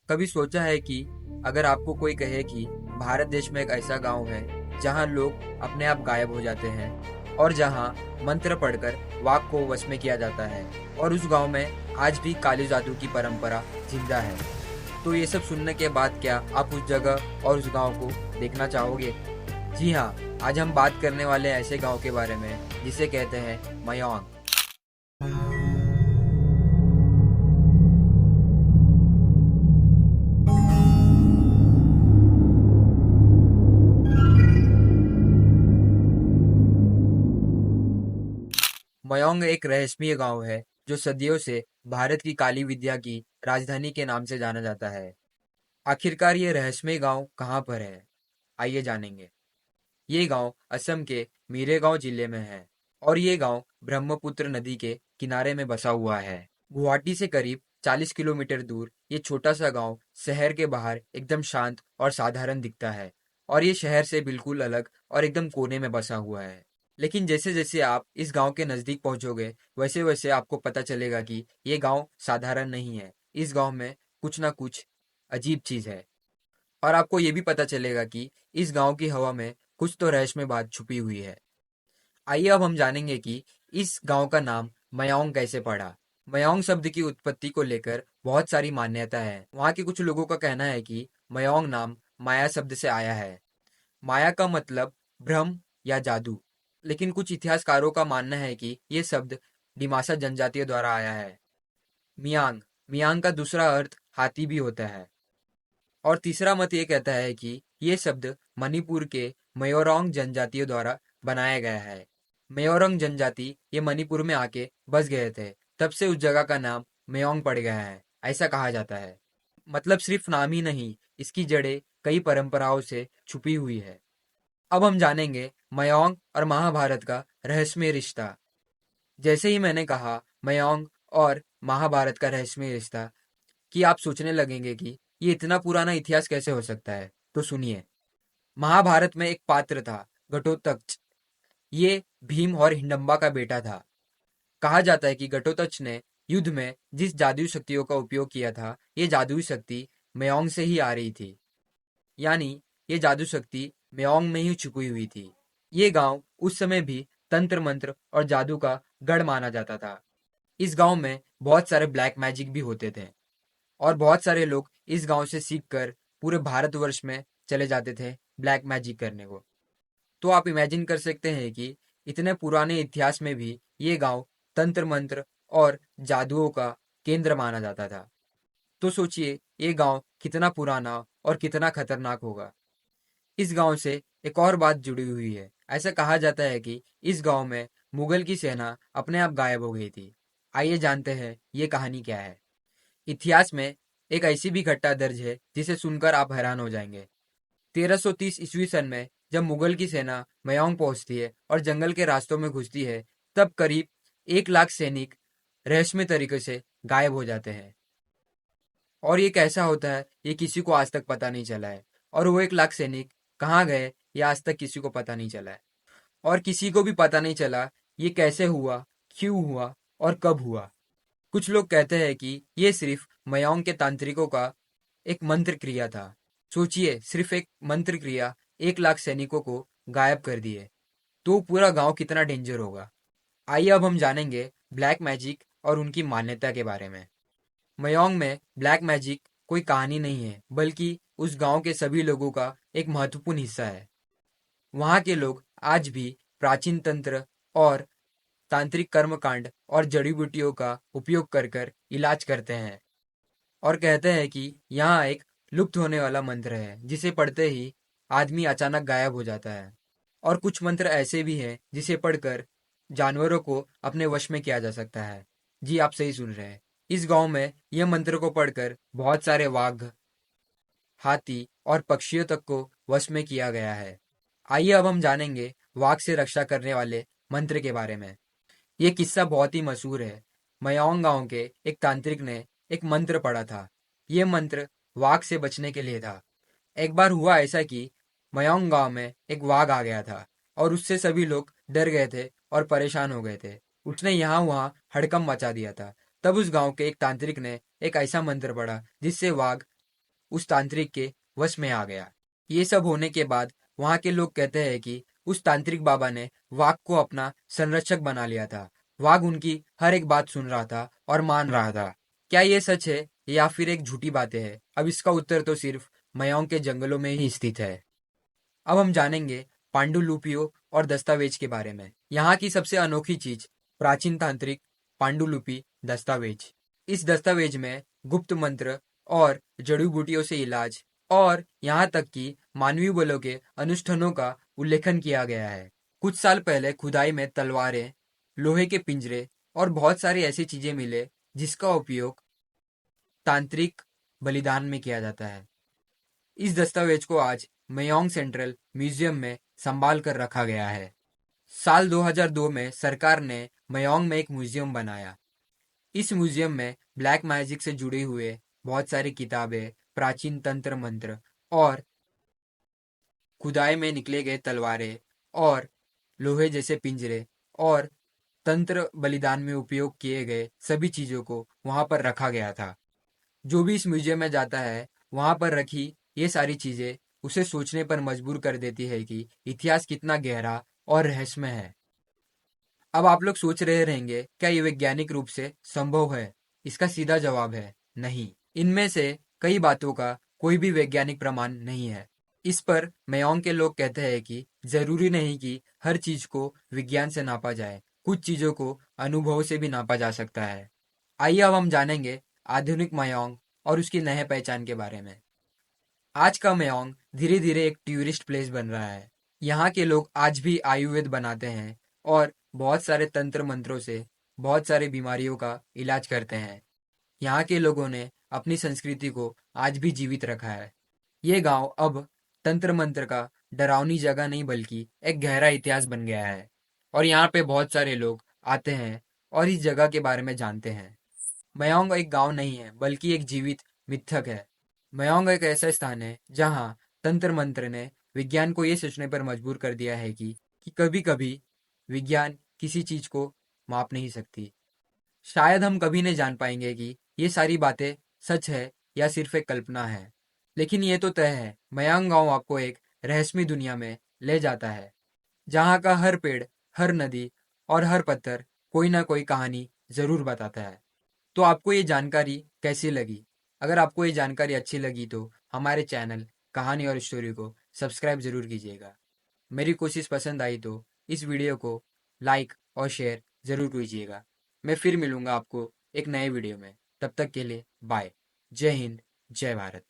कभी सोचा है कि अगर आपको कोई कहे कि भारत देश में एक ऐसा गांव है जहां लोग अपने आप गायब हो जाते हैं और जहां मंत्र पढ़कर वाघ को वश में किया जाता है और उस गांव में आज भी काली जादू की परंपरा जिंदा है, तो ये सब सुनने के बाद क्या आप उस जगह और उस गांव को देखना चाहोगे? जी हाँ, आज हम बात करने वाले हैं ऐसे गांव के बारे में जिसे कहते हैं मयांग। मयोंग एक रहस्यमय गांव है जो सदियों से भारत की काली विद्या की राजधानी के नाम से जाना जाता है। आखिरकार ये रहस्यमय गांव कहाँ पर है? आइए जानेंगे। ये गांव असम के मीरेगांव जिले में है और ये गांव ब्रह्मपुत्र नदी के किनारे में बसा हुआ है। गुवाहाटी से करीब 40 किलोमीटर दूर ये छोटा सा गांव शहर के बाहर एकदम शांत और साधारण दिखता है और ये शहर से बिल्कुल अलग और एकदम कोने में बसा हुआ है। लेकिन जैसे जैसे आप इस गांव के नजदीक पहुंचोगे वैसे वैसे आपको पता चलेगा कि ये गांव साधारण नहीं है। इस गांव में कुछ ना कुछ अजीब चीज है और आपको ये भी पता चलेगा कि इस गांव की हवा में कुछ तो रहस्यमय बात छुपी हुई है। आइए अब हम जानेंगे कि इस गांव का नाम मयाओंग कैसे पड़ा। मयाओंग शब्द की उत्पत्ति को लेकर बहुत सारी मान्यता है। वहाँ के कुछ लोगों का कहना है कि मयाओंग नाम माया शब्द से आया है। माया का मतलब भ्रम या जादू। लेकिन कुछ इतिहासकारों का मानना है कि ये शब्द डिमासा जनजातियों द्वारा आया है। मियांग मियांग का दूसरा अर्थ हाथी भी होता है। और तीसरा मत ये कहता है कि ये शब्द मणिपुर के मयोरोंग जनजातियों द्वारा बनाया गया है। मयोरोंग जनजाति ये मणिपुर में आके बस गए थे, तब से उस जगह का नाम मयोंग पड़ गया है, ऐसा कहा जाता है। मतलब सिर्फ नाम ही नहीं, इसकी जड़ें कई परंपराओं से छुपी हुई है। अब हम जानेंगे मयोंग और महाभारत का रहस्यमय रिश्ता। जैसे ही मैंने कहा मयोंग और महाभारत का रहस्यमय रिश्ता, कि आप सोचने लगेंगे कि ये इतना पुराना इतिहास कैसे हो सकता है। तो सुनिए। महाभारत में एक पात्र था, घटोत्कच। ये भीम और हिडंबा का बेटा था। कहा जाता है कि घटोत्कच ने युद्ध में जिस जादुई शक्तियों का उपयोग किया था, ये जादुई शक्ति मयोंग से ही आ रही थी। यानी ये जादू शक्ति मयोंग में ही छुपी हुई थी। ये गांव उस समय भी तंत्र मंत्र और जादू का गढ़ माना जाता था। इस गांव में बहुत सारे ब्लैक मैजिक भी होते थे और बहुत सारे लोग इस गांव से सीख कर पूरे भारतवर्ष में चले जाते थे ब्लैक मैजिक करने को। तो आप इमेजिन कर सकते हैं कि इतने पुराने इतिहास में भी ये गांव तंत्र मंत्र और जादुओं का केंद्र माना जाता था। तो सोचिए ये गांव कितना पुराना और कितना खतरनाक होगा। इस गांव से एक और बात जुड़ी हुई है। ऐसा कहा जाता है कि इस गांव में मुगल की सेना अपने आप गायब हो गई थी। आइए जानते हैं ये कहानी क्या है। इतिहास में एक ऐसी भी घटना दर्ज है जिसे सुनकर आप हैरान हो जाएंगे। 1330 ईस्वी सन में जब मुगल की सेना मयांग पहुंचती है और जंगल के रास्तों में घुसती है, तब करीब 1 लाख सैनिक रहस्यमय तरीके से गायब हो जाते हैं। और ये कैसा होता है ये किसी को आज तक पता नहीं चला है। और वो 1 लाख सैनिक कहाँ गए ये आज तक किसी को पता नहीं चला है। और किसी को भी पता नहीं चला ये कैसे हुआ, क्यों हुआ और कब हुआ। कुछ लोग कहते हैं कि ये सिर्फ मयांग के तांत्रिकों का एक मंत्र क्रिया था। सोचिए सिर्फ एक मंत्र क्रिया 1 लाख सैनिकों को गायब कर दिए, तो पूरा गांव कितना डेंजर होगा। आइए अब हम जानेंगे ब्लैक मैजिक और उनकी मान्यता के बारे में। मयांग में ब्लैक मैजिक कोई कहानी नहीं है, बल्कि उस गांव के सभी लोगों का एक महत्वपूर्ण हिस्सा है। वहाँ के लोग आज भी प्राचीन तंत्र और तांत्रिक कर्मकांड और जड़ी बूटियों का उपयोग कर कर इलाज करते हैं और कहते हैं कि यहाँ एक लुप्त होने वाला मंत्र है जिसे पढ़ते ही आदमी अचानक गायब हो जाता है। और कुछ मंत्र ऐसे भी हैं जिसे पढ़कर जानवरों को अपने वश में किया जा सकता है। जी आप सही सुन रहे हैं। इस गांव में यह मंत्र को पढ़कर बहुत सारे वाघ, हाथी और पक्षियों तक को वश में किया गया है। आइए अब हम जानेंगे वाघ से रक्षा करने वाले मंत्र के बारे में। ये किस्सा बहुत ही मशहूर है। मयांग गांव के एक तांत्रिक ने एक मंत्र पढ़ा था। ये मंत्र वाघ से बचने के लिए था। एक बार हुआ ऐसा कि मयांग गांव में एक वाघ आ गया था और उससे सभी लोग डर गए थे और परेशान हो गए थे। उसने यहाँ वहाँ हड़कंप मचा दिया था। तब उस गांव के एक तांत्रिक ने एक ऐसा मंत्र पढ़ा जिससे वाघ उस तांत्रिक के वश में आ गया। ये सब होने के बाद वहाँ के लोग कहते हैं कि उस तांत्रिक बाबा ने वाघ को अपना संरक्षक बना लिया था। वाघ उनकी हर एक बात सुन रहा था और मान रहा था। क्या ये सच है या फिर एक झूठी बातें है? अब इसका उत्तर तो सिर्फ मयोंग के जंगलों में ही स्थित है। अब हम जानेंगे पांडुलिपियों और दस्तावेज के बारे में। यहाँ की सबसे अनोखी चीज प्राचीन तांत्रिक पांडुलिपि दस्तावेज। इस दस्तावेज में गुप्त मंत्र और जड़ी बूटियों से इलाज और यहाँ तक कि मानवीय बलों के अनुष्ठानों का उल्लेखन किया गया है। कुछ साल पहले खुदाई में तलवारें, लोहे के पिंजरे और बहुत सारी ऐसी चीजें मिले जिसका उपयोग तांत्रिक बलिदान में किया जाता है। इस दस्तावेज को आज मयोंग सेंट्रल म्यूजियम में संभाल कर रखा गया है। साल 2002 में सरकार ने मयोंग में एक म्यूजियम बनाया। इस म्यूजियम में ब्लैक मैजिक से जुड़े हुए बहुत सारी किताबें, प्राचीन तंत्र मंत्र और खुदाई में निकले गए तलवारें और लोहे जैसे पिंजरे और तंत्र बलिदान में उपयोग किए गए सभी चीजों को वहां पर रखा गया था। जो भी इस म्यूजियम में जाता है वहां पर रखी ये सारी चीजें उसे सोचने पर मजबूर कर देती है कि इतिहास कितना गहरा और रहस्यमय है। अब आप लोग सोच रहे रहेंगे क्या ये वैज्ञानिक रूप से संभव है? इसका सीधा जवाब है नहीं। इनमें से कई बातों का कोई भी वैज्ञानिक प्रमाण नहीं है। इस पर मयोंग के लोग कहते हैं कि जरूरी नहीं कि हर चीज को विज्ञान से नापा जाए, कुछ चीजों को अनुभव से भी नापा जा सकता है। आइए अब हम जानेंगे आधुनिक मयोंग और उसकी नए पहचान के बारे में। आज का मयोंग धीरे धीरे एक टूरिस्ट प्लेस बन रहा है। यहाँ के लोग आज भी आयुर्वेद बनाते हैं और बहुत सारे तंत्र मंत्रों से बहुत सारी बीमारियों का इलाज करते हैं। यहाँ के लोगों ने अपनी संस्कृति को आज भी जीवित रखा है। ये गांव अब तंत्र मंत्र का डरावनी जगह नहीं बल्कि एक गहरा इतिहास बन गया है और यहाँ पे बहुत सारे लोग आते हैं और इस जगह के बारे में जानते हैं। मयोंग एक गांव नहीं है बल्कि एक जीवित मिथक है। मयोंग एक ऐसा स्थान है जहां तंत्र मंत्र ने विज्ञान को ये सोचने पर मजबूर कर दिया है कि कभी कभी विज्ञान किसी चीज को माप नहीं सकती। शायद हम कभी नहीं जान पाएंगे कि ये सारी बातें सच है या सिर्फ एक कल्पना है, लेकिन ये तो तय है मयांग गांव आपको एक रहस्यमय दुनिया में ले जाता है जहाँ का हर पेड़, हर नदी और हर पत्थर कोई ना कोई कहानी जरूर बताता है। तो आपको ये जानकारी कैसी लगी? अगर आपको ये जानकारी अच्छी लगी तो हमारे चैनल कहानी और स्टोरी को सब्सक्राइब जरूर कीजिएगा। मेरी कोशिश पसंद आई तो इस वीडियो को लाइक और शेयर जरूर कीजिएगा। मैं फिर मिलूंगा आपको एक नए वीडियो में। तब तक के लिए बाय। जय हिंद, जय भारत।